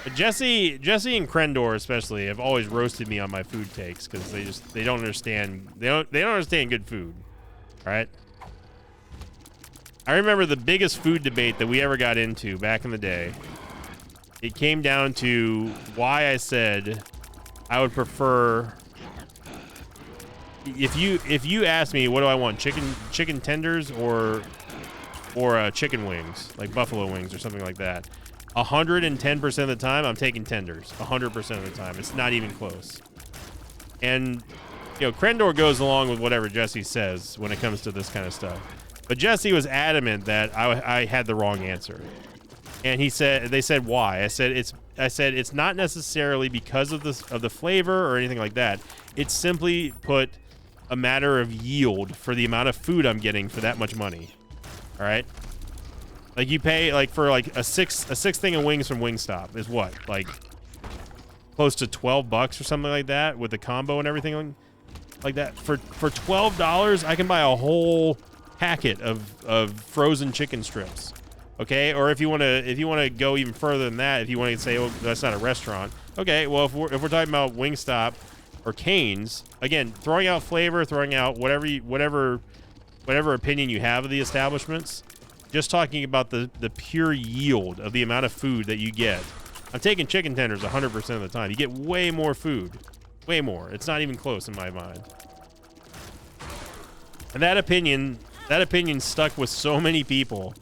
But Jesse and Krendor especially have always roasted me on my food takes because they don't understand good food. All right. I remember the biggest food debate that we ever got into back in the day. It came down to why I said I would prefer if you ask me what do I want, chicken tenders or chicken wings, like buffalo wings or something like that. 110% of the time I'm taking tenders. 100% of the time. It's not even close. And you know, Krendor goes along with whatever Jesse says when it comes to this kind of stuff. But Jesse was adamant that I had the wrong answer. And they said why? I said it's not necessarily because of the flavor or anything like that. It's simply put a matter of yield for the amount of food I'm getting for that much money. All right? Like you pay like for like a six thing of wings from Wingstop is what? Like close to 12 bucks or something like that with the combo and everything like that. For $12, I can buy a whole packet of frozen chicken strips. Okay, or if you want to go even further than that, if you want to say, oh, that's not a restaurant. Okay, well, if we're talking about Wingstop or Cane's, again, throwing out flavor, throwing out whatever opinion you have of the establishments, just talking about the pure yield of the amount of food that you get. I'm taking chicken tenders 100% of the time. You get way more food, way more. It's not even close in my mind. And that opinion stuck with so many people.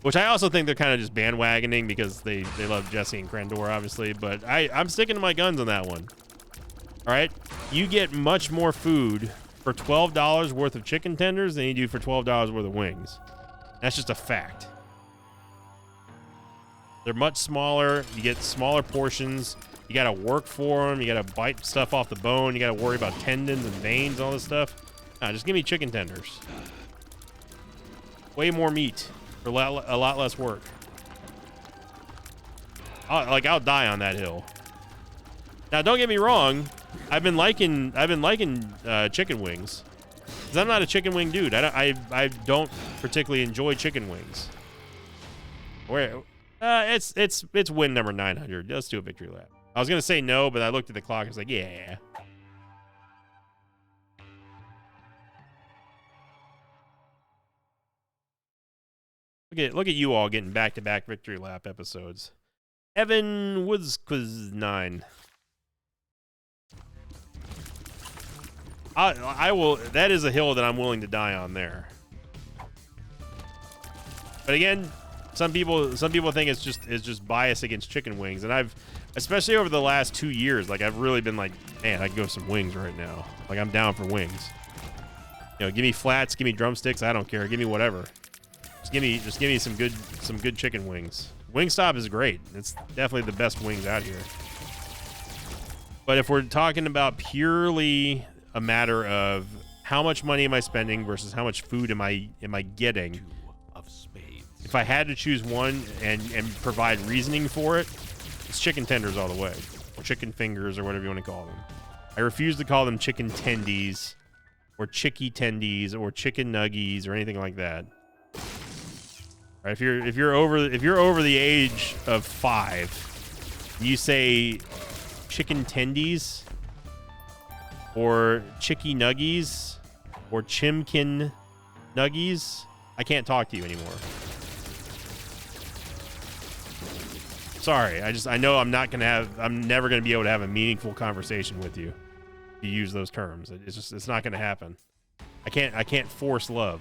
Which I also think they're kind of just bandwagoning because they love Jesse and Crandor, obviously. But I'm sticking to my guns on that one. All right? You get much more food for $12 worth of chicken tenders than you do for $12 worth of wings. That's just a fact. They're much smaller. You get smaller portions. You got to work for them. You got to bite stuff off the bone. You got to worry about tendons and veins, all this stuff. Nah, just give me chicken tenders. Way more meat. For a lot less work. I'll die on that hill. Now, don't get me wrong. I've been liking chicken wings. 'Cause I'm not a chicken wing dude. I don't particularly enjoy chicken wings. Where? It's win number 900. Let's do a victory lap. I was gonna say no, but I looked at the clock. I was like, yeah. Look at you all getting back-to-back victory lap episodes. Evan Woods Quiz 9. I will. That is a hill that I'm willing to die on there. But again, some people think it's just bias against chicken wings, and I've, especially over the last 2 years, like I've really been like, man, I can go with some wings right now. Like I'm down for wings. You know, give me flats, give me drumsticks. I don't care. Give me whatever. Just give me some good chicken wings. Wingstop is great. It's definitely the best wings out here. But if we're talking about purely a matter of how much money am I spending versus how much food am I getting, if I had to choose one and provide reasoning for it, it's chicken tenders all the way, or chicken fingers, or whatever you want to call them. I refuse to call them chicken tendies, or chicky tendies, or chicken nuggies, or anything like that. Right, if you're over the age of 5, you say chicken tendies or chicky nuggies or chimkin nuggies, I can't talk to you anymore. Sorry, I know I'm never gonna be able to have a meaningful conversation with you if you use those terms. It's not gonna happen. I can't force love.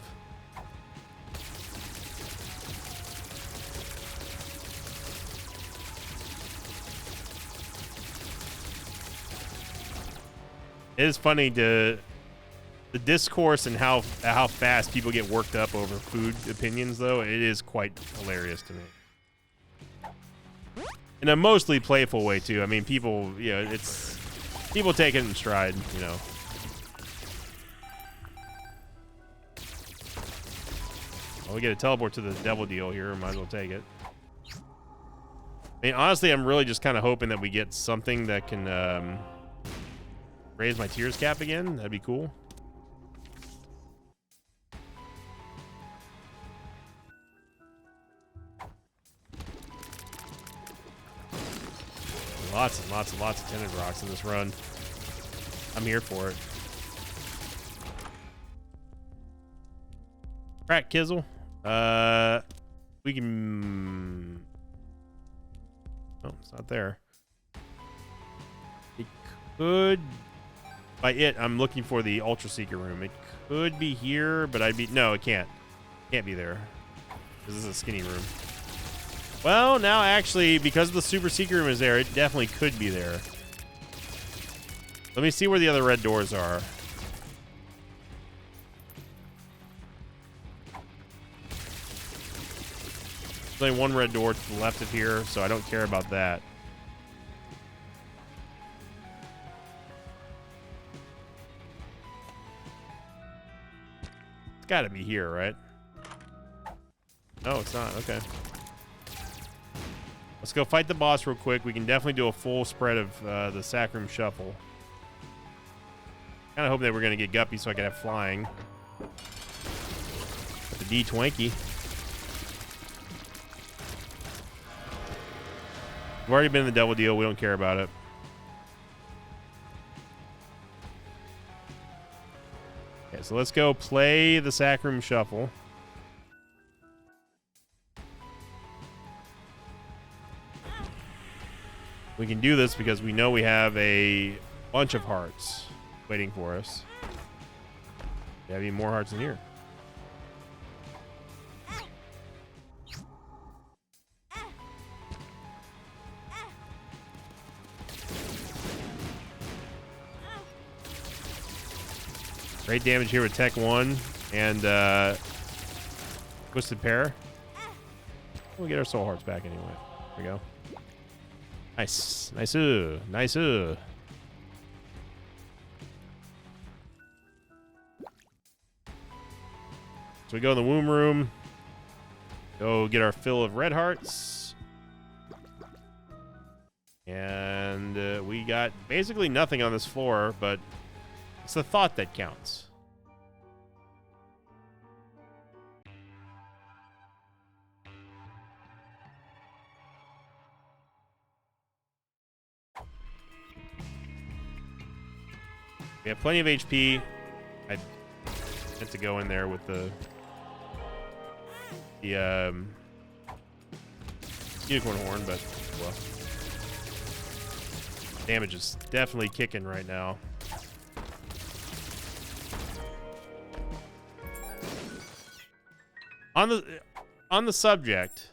It is funny the discourse and how fast people get worked up over food opinions, though. It is quite hilarious to me. In a mostly playful way, too. I mean, people, you know, it's... People take it in stride, you know. Well, we get a teleport to the devil deal here. Might as well take it. I mean, honestly, I'm really just kind of hoping that we get something that can... raise my tears cap again. That'd be cool. Lots and lots and lots of tinted rocks in this run. I'm here for it. Crack Kizzle. We can... Oh, it's not there. It could... By it, I'm looking for the Ultra Seeker room. It could be here, but no, it can't. Can't be there. This is a skinny room. Well, now actually, because the Super Seeker room is there, it definitely could be there. Let me see where the other red doors are. There's only one red door to the left of here, so I don't care about that. It's got to be here, right? No, it's not. Okay. Let's go fight the boss real quick. We can definitely do a full spread of the Sacrum Shuffle. Kind of hoping that we're going to get Guppy so I can have flying. With the D20. We've already been in the double deal. We don't care about it. Okay, so let's go play the Sacrum Shuffle. We can do this because we know we have a bunch of hearts waiting for us. We have even more hearts in here. Great damage here with Tech 1 and Twisted Pair. We'll get our soul hearts back anyway. There we go. Nice. Nice. Nice. So we go in the womb room. Go get our fill of red hearts. And we got basically nothing on this floor, but it's the thought that counts. We have plenty of HP. I meant to go in there with the unicorn horn, but well, damage is definitely kicking right now. On the subject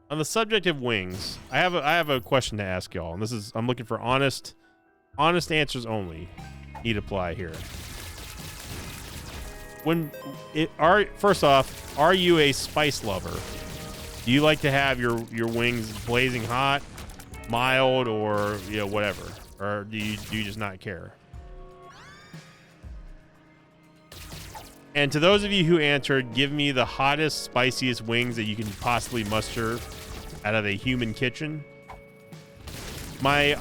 of wings, I have a question to ask y'all, and this is, I'm looking for honest answers only. Need apply here. First off, are you a spice lover? Do you like to have your wings blazing hot, mild, or whatever, or do you just not care? And to those of you who answered, give me the hottest, spiciest wings that you can possibly muster out of a human kitchen. My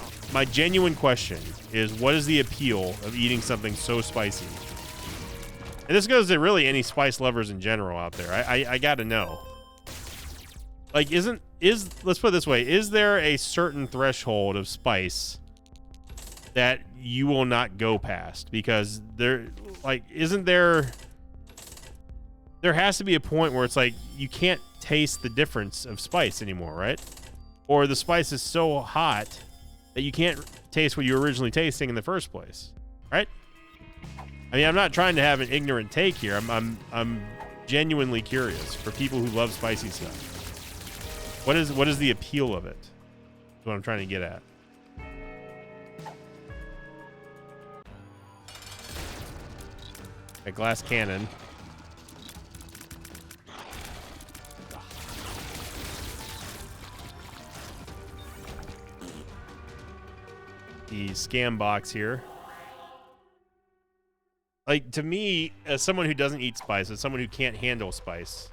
genuine question is, what is the appeal of eating something so spicy? And this goes to really any spice lovers in general out there. I gotta know. Like, let's put it this way, is there a certain threshold of spice that you will not go past? Because there has to be a point where it's like you can't taste the difference of spice anymore, right? Or the spice is so hot that you can't taste what you were originally tasting in the first place, right? I mean, I'm not trying to have an ignorant take here. I'm genuinely curious for people who love spicy stuff. What is the appeal of it? That's what I'm trying to get at. A glass cannon. The scam box here. Like, to me, as someone who doesn't eat spice, as someone who can't handle spice,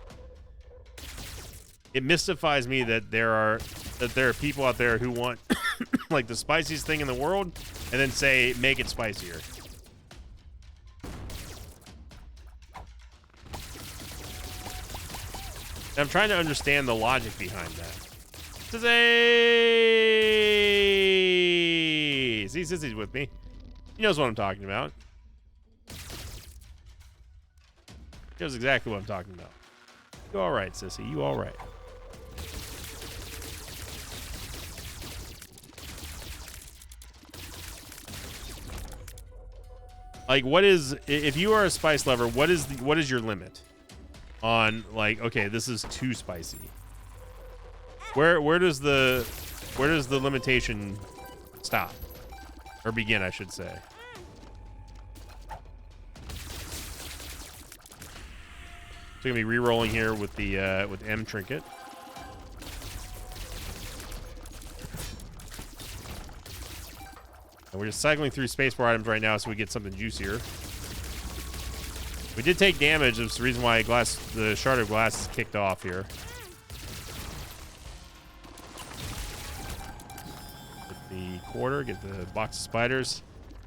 it mystifies me that there are people out there who want like the spiciest thing in the world and then say make it spicier. And I'm trying to understand the logic behind that. See, Sissy's with me. He knows what I'm talking about. He knows exactly what I'm talking about. You all right, Sissy? You all right? Like, if you are a spice lover, what is your limit on, like, okay, this is too spicy? Where does the limitation stop or begin, I should say? So gonna be re-rolling here with the with M trinket. And we're just cycling through spacebar items right now so we get something juicier. We did take damage. That's the reason why the shard of glass is kicked off here. quarter. Get the box of spiders.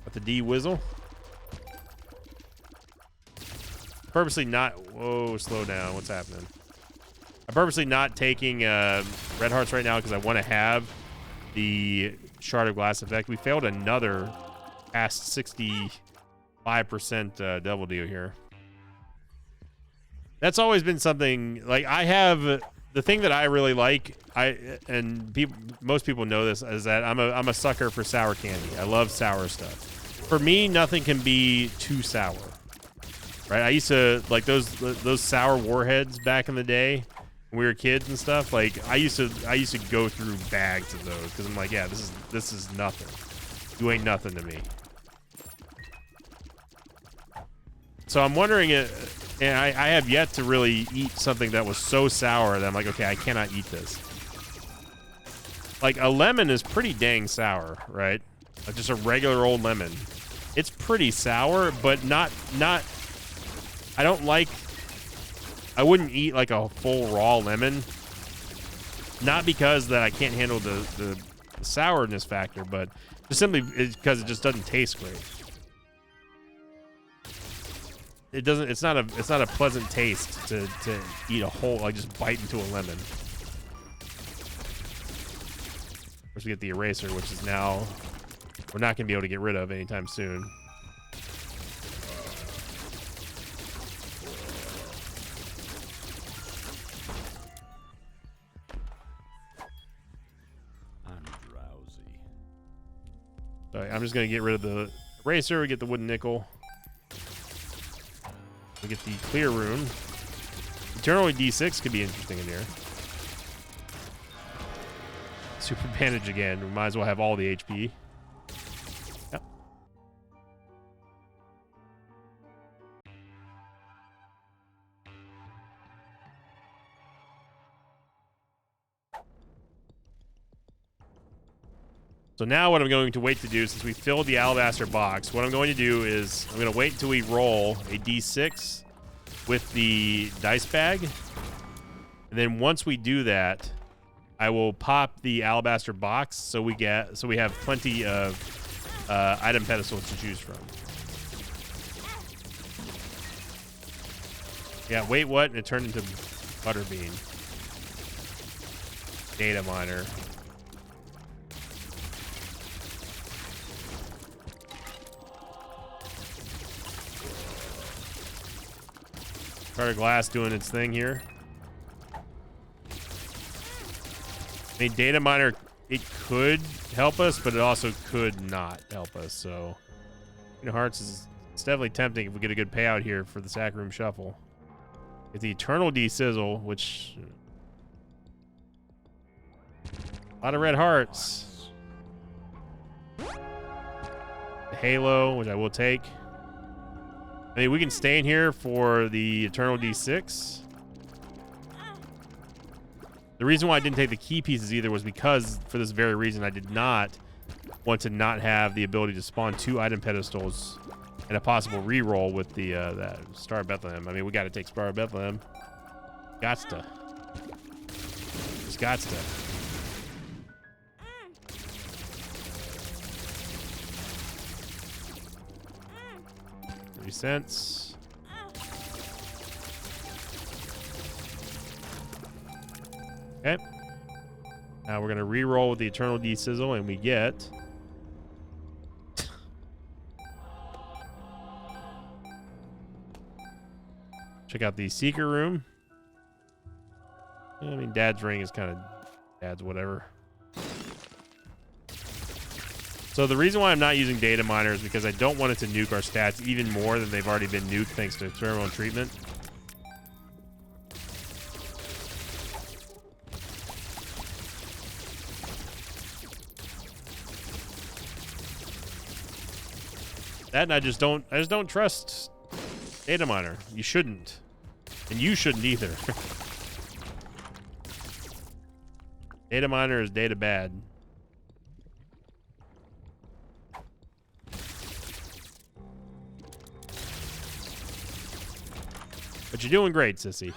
Got the D-Wizzle. Purposely not... Whoa, slow down. What's happening? I'm purposely not taking red hearts right now because I want to have the Shard of Glass effect. We failed another past 65% Devil Deal here. That's always been something, like, I have the thing that I really like, most people know this, is that I'm a sucker for sour candy. I love sour stuff. For me, nothing can be too sour. Right? I used to like those sour warheads back in the day when we were kids and stuff. Like I used to go through bags of those because I'm like, yeah, this is nothing. You ain't nothing to me. So I'm wondering and I have yet to really eat something that was so sour that I'm like, okay, I cannot eat this. Like a lemon is pretty dang sour, right? Like just a regular old lemon. It's pretty sour, but not. I wouldn't eat like a full raw lemon. Not because that I can't handle the sourness factor, but just simply because it just doesn't taste great. It's not a pleasant taste to eat a whole, like just bite into a lemon. First we get the eraser, which is now we're not gonna be able to get rid of anytime soon. I'm drowsy. All right, I'm just gonna get rid of the eraser. We get the wooden nickel. We get the clear room. Eternally D6 could be interesting in here. Super bandage again. We might as well have all the HP. Yep. So now what I'm going to wait to do, since we filled the alabaster box, what I'm going to do is I'm going to wait until we roll a D6 with the dice bag. And then once we do that, I will pop the alabaster box so we have plenty of item pedestals to choose from. Yeah, wait, what? And it turned into Butterbean. Data miner. Shard of Glass doing its thing here. I mean, Data Miner, it could help us, but it also could not help us. So, Hearts it's definitely tempting if we get a good payout here for the Sack Room Shuffle. Get the Eternal D-Sizzle, which... a lot of red hearts. The Halo, which I will take. I mean, we can stay in here for the Eternal D6. The reason why I didn't take the key pieces either was because, for this very reason, I did not want to not have the ability to spawn 2 item pedestals and a possible reroll with the that Star of Bethlehem. I mean, we got to take Star of Bethlehem. Gots to. Just gots to. $0.30. Okay. Now we're gonna re-roll with the Eternal D-Sizzle, and we get check out the Secret Room. I mean, Dad's Ring is kind of Dad's whatever. So the reason why I'm not using Data Miner is because I don't want it to nuke our stats even more than they've already been nuked thanks to Thermal Treatment. That and I just don't trust Data Miner. You shouldn't. And you shouldn't either. Data Miner is data bad. But you're doing great, sissy.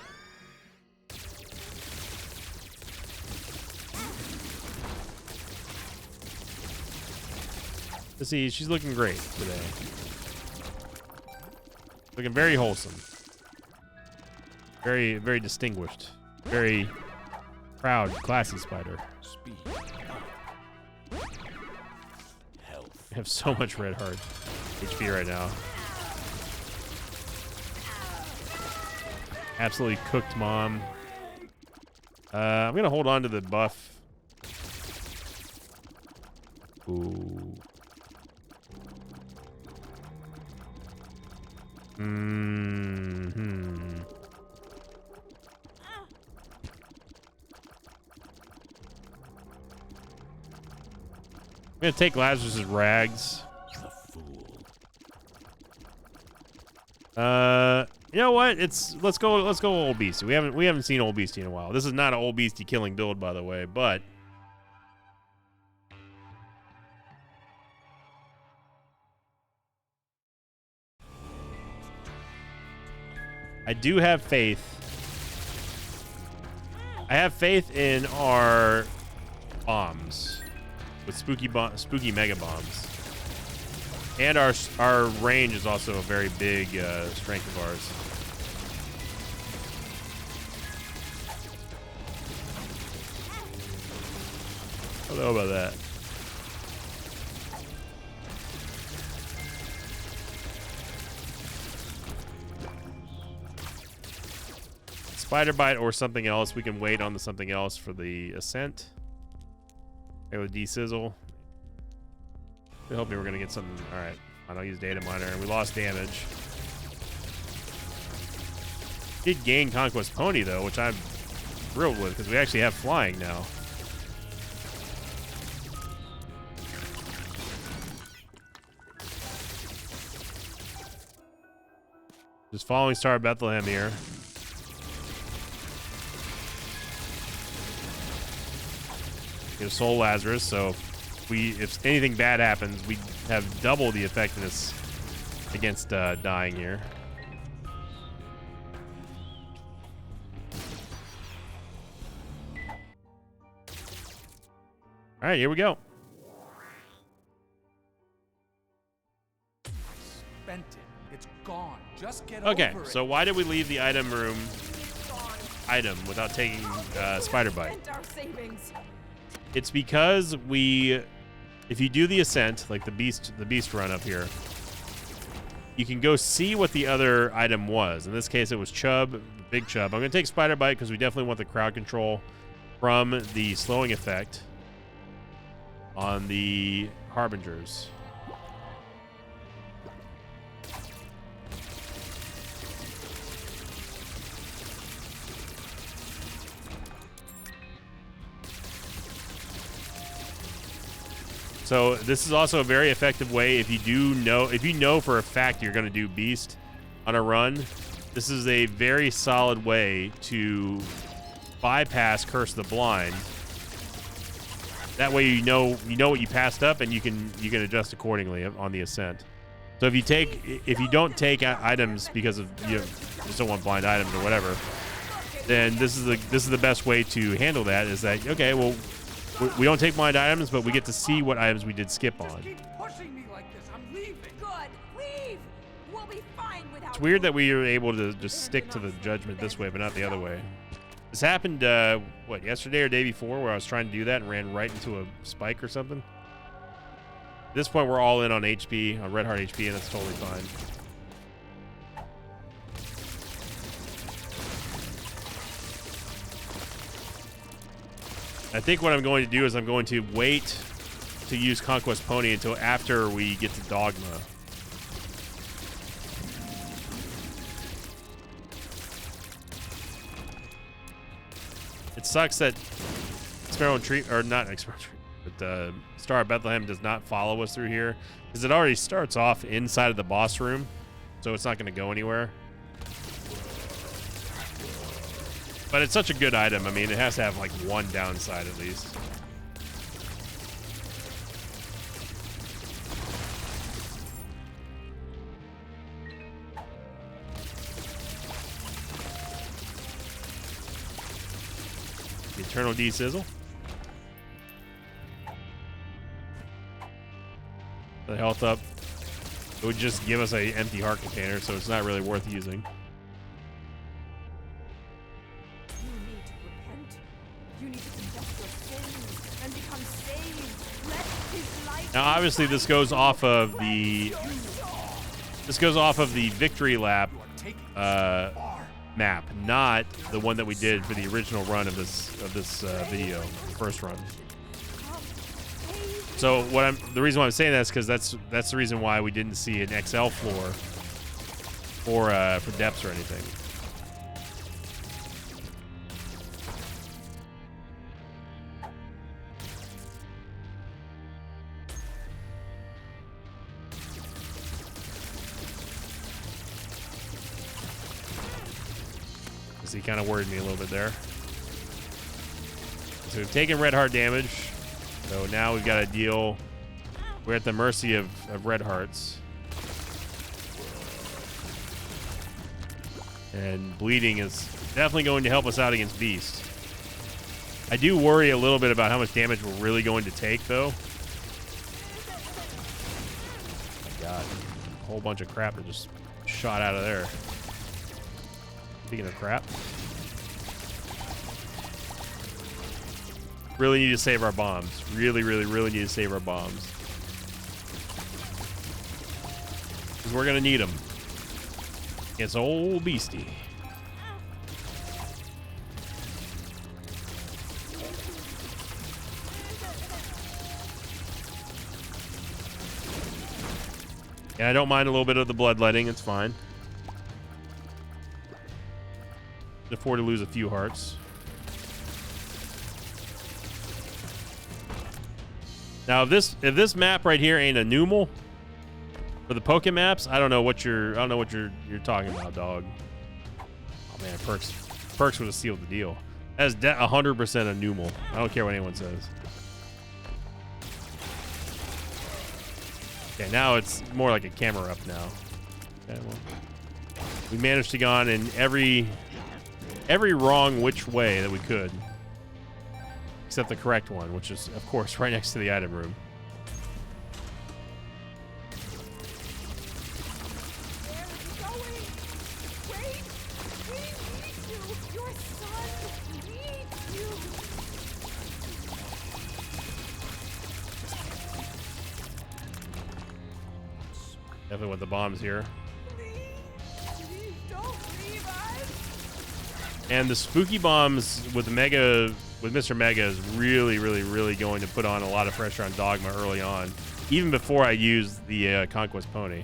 Let's see, she's looking great today. Looking very wholesome. Very, very distinguished. Very proud, classy spider. Speed up. Health. I have so much red heart HP right now. Absolutely cooked, mom. I'm gonna hold on to the buff. Ooh. Mm-hmm. I'm gonna take Lazarus's rags. The fool. You know what? Let's go Old Beastie. We haven't seen Old Beastie in a while. This is not an Old Beastie killing build, by the way, but I do have faith. I have faith in our bombs with spooky mega bombs, and our range is also a very big strength of ours. I don't know about that. Spider bite or something else. We can wait on the something else for the ascent. Okay, with D-Sizzle. They hope we were gonna get something. All right, fine, I'll use data miner. And we lost damage. Did gain Conquest Pony though, which I'm thrilled with because we actually have flying now. Just following Star of Bethlehem here. Get a Soul Lazarus, so if anything bad happens, we have double the effectiveness against dying here. All right, here we go. Spent it. It's gone. Just get Okay, over it. so why did we leave the item room without taking Spider Bite? Spent our savings. It's because if you do the ascent, like the beast run up here, you can go see what the other item was. In this case, it was Chub, Big Chub. I'm gonna take Spider Bite because we definitely want the crowd control from the slowing effect on the Harbingers. So this is also a very effective way if you know for a fact you're going to do Beast on a run. This is a very solid way to bypass Curse of the Blind. That way you know what you passed up and you can adjust accordingly on the ascent. So if you don't take items because of you just don't want blind items or whatever, then this is the best way to handle that. Is that okay? Well, we don't take blind items, but we get to see what items we did skip on. Just keep pushing me like this. I'm leaving. Good. Leave. We'll be fine without. It's weird that we were able to just stick to the judgment this way, but not the other way. This happened, yesterday or day before, where I was trying to do that and ran right into a spike or something. At this point, we're all in on HP, on Red Heart HP, and that's totally fine. I think what I'm going to do is I'm going to wait to use Conquest Pony until after we get to Dogma. It sucks that Sparrow and Tree, or not Sparrow Tree, but Star of Bethlehem does not follow us through here because it already starts off inside of the boss room, so it's not going to go anywhere. But it's such a good item. I mean, it has to have like one downside at least. The Eternal D-Sizzle. The health up. It would just give us a empty heart container, so it's not really worth using. You need to repent. You need to confess your sins and become saved. Let his light. Now, obviously, this goes off of the victory lap map, not the one that we did for the original run of this video, first run. So the reason why I'm saying that is because that's the reason why we didn't see an XL floor for depths or anything. He kind of worried me a little bit there. So we've taken red heart damage. So now we've got to deal. We're at the mercy of red hearts. And bleeding is definitely going to help us out against Beast. I do worry a little bit about how much damage we're really going to take, though. Oh my God. A whole bunch of crap that just shot out of there. Speaking of crap. Really need to save our bombs. Really, really, really need to save our bombs. Because we're going to need them. It's old beastie. Yeah, I don't mind a little bit of the bloodletting. It's fine. Afford to lose a few hearts. Now, if this map right here ain't a Numal for the Poké maps, I don't know what you're talking about, dog. Oh man, Perks would have sealed the deal. That's 100% a Numal. I don't care what anyone says. Okay, now it's more like a camera up now. Okay, well, we managed to go on in every wrong which way that we could. Except the correct one, which is, of course, right next to the item room. Where are you going? Wait! We need you! Your son needs you! Definitely want the bombs here. Please don't leave us! And the spooky bombs with Mr. Mega is really, really, really going to put on a lot of pressure on Dogma early on, even before I use the Conquest Pony.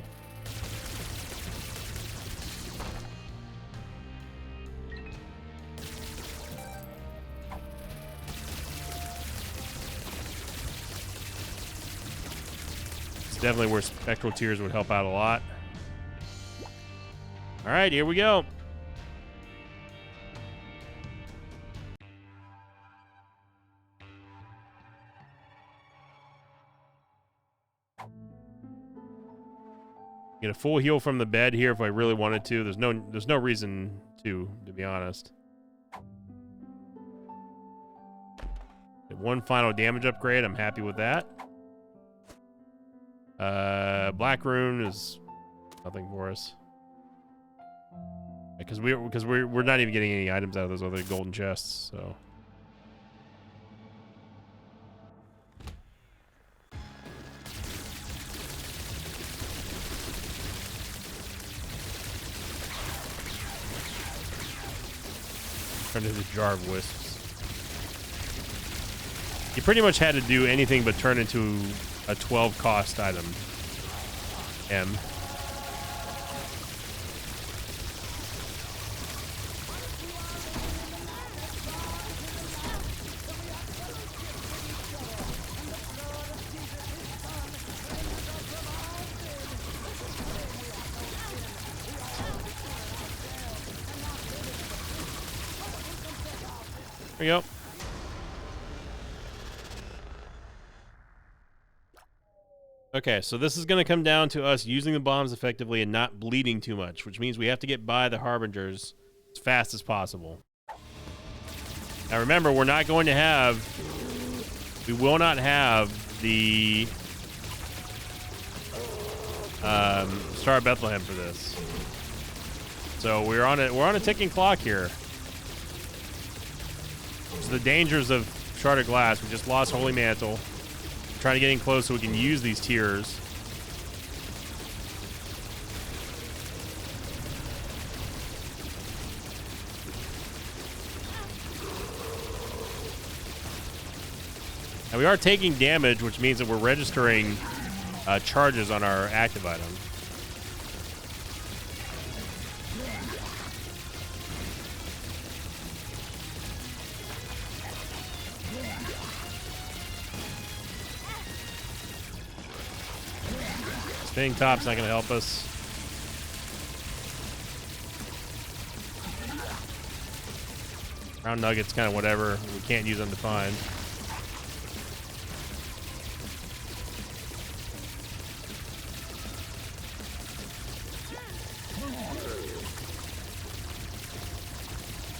It's definitely where Spectral Tears would help out a lot. All right, here we go. Get a full heal from the bed here if I really wanted to. There's no reason to be honest. Get one final damage upgrade. I'm happy with that. Black Rune is nothing for us. Because we're not even getting any items out of those other golden chests, so. Turn into the Jar of Wisps. You pretty much had to do anything but turn into a 12 cost item. M. There we go. Okay, so this is going to come down to us using the bombs effectively and not bleeding too much, which means we have to get by the Harbingers as fast as possible. Now remember, we will not have the Star of Bethlehem for this. So we're on a ticking clock here. So the dangers of Shard of Glass. We just lost Holy Mantle. We're trying to get in close so we can use these tiers. And we are taking damage, which means that we're registering charges on our active item. Spinning top's not going to help us. Round nuggets, kind of whatever. We can't use undefined.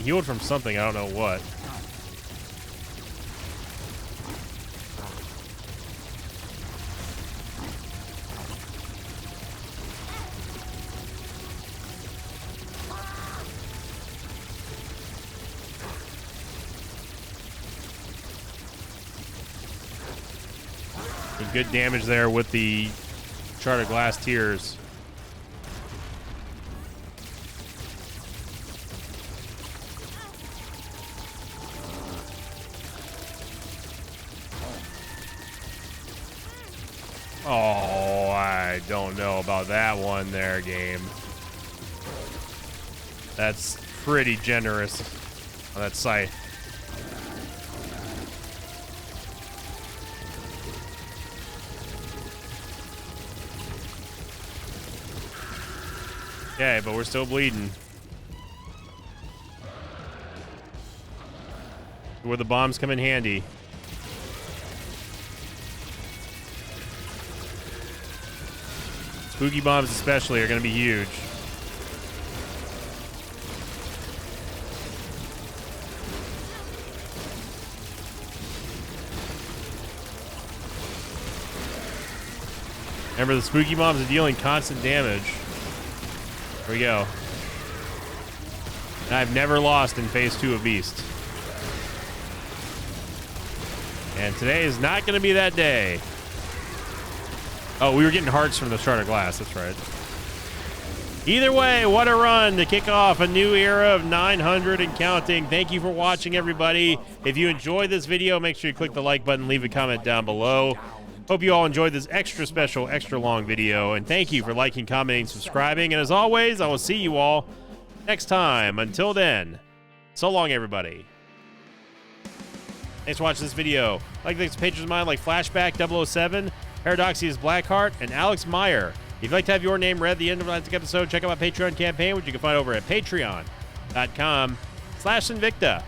Healed from something, I don't know what. Some good damage there with the Shard of Glass tiers. Oh, I don't know about that one there, game. That's pretty generous on that site. Okay, but we're still bleeding. Where the bombs come in handy. Spooky bombs especially are going to be huge. Remember, the spooky bombs are dealing constant damage. Here we go. And I've never lost in phase 2 of Beast. And today is not going to be that day. Oh, we were getting hearts from the Shard of Glass. That's right. Either way, what a run to kick off a new era of 900 and counting. Thank you for watching, everybody. If you enjoyed this video, make sure you click the like button, leave a comment down below. Hope you all enjoyed this extra special, extra long video. And thank you for liking, commenting, subscribing. And as always, I will see you all next time. Until then, so long, everybody. Thanks for watching this video. Like thanks to patrons of mine like Flashback 007, Paradoxius Blackheart, and Alex Meyer. If you'd like to have your name read at the end of the next episode, check out my Patreon campaign, which you can find over at patreon.com/Sinvicta.